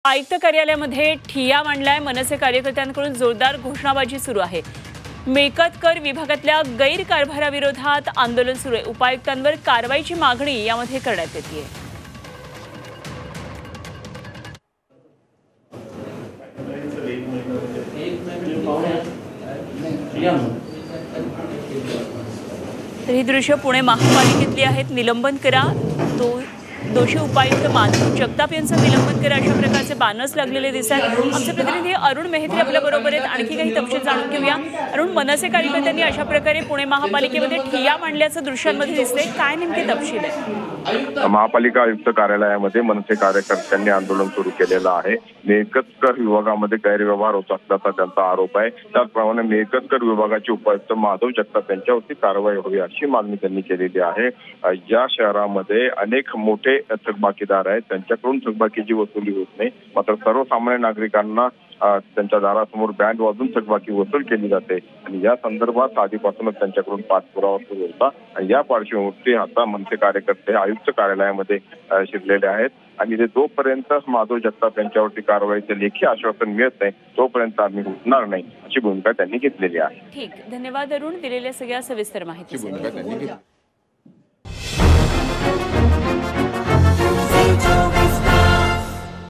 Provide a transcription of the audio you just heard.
आयुक्त कार्यालयामध्ये ठिय्या मांडलाय। मनसे कार्यकर्त्यांकडून जोरदार घोषणाबाजी सुरू आहे। मिळकत कर विभागातल्या गैरकारभाराविरोधात आंदोलन सुरू आहे। उपायुक्तांवर कारवाईची मागणी यामध्ये करण्यात येते। तर ही दृश्य पुणे महापालिकेतली आहेत। निलंबन करा, दोषी उपायुक्त माधव जगताप यांचं निलंबन करा, अशा प्रकारचे बॅनर्स लागलेले दिसतात। आमचे प्रतिनिधी अरुण मेहत्री आपल्या बरोबर आहेत। आणखी काही तपशील जाणून घेऊया। अरुण, मनसे कार्यकर्त्यांनी अशा प्रकारे पुणे महापालिकेमध्ये ठिय्या मांडल्याचं दृश्यांमध्ये दिसतंय, काय नेमके तपशील आहे? महापालिका आयुक्त कार्यालयामध्ये मनसे कार्यकर्त्यांनी आंदोलन सुरू केलेलं आहे। मिळकत कर विभागामध्ये गैरव्यवहार होत असल्याचा त्यांचा आरोप आहे। त्याचप्रमाणे मिळकत कर विभागाचे उपायुक्त माधव जगताप यांच्यावरती कारवाई व्हावी अशी मागणी त्यांनी केलेली आहे। या शहरामध्ये अनेक मोठे थकबाकीदार आहेत, त्यांच्याकडून थकबाकीची वसुली होत नाही, मात्र सर्वसामान्य नागरिकांना त्यांच्या दारासमोर बँड वाजून थकबाकी वसूल केली जाते आणि या संदर्भात आधीपासूनच त्यांच्याकडून पाठपुरावा सुरू होता। या पार्श्वभूमीवरती आता मनसे कार्यकर्ते आयुक्त कार्यालयामध्ये शिरलेले आहेत आणि ते जोपर्यंत माधव जगताप यांच्यावरती कारवाईचे लेखी आश्वासन मिळत नाही तोपर्यंत आम्ही उठणार नाही अशी भूमिका त्यांनी घेतलेली आहे। ठीक, धन्यवाद अरुण, दिलेल्या सगळ्या सविस्तर माहिती।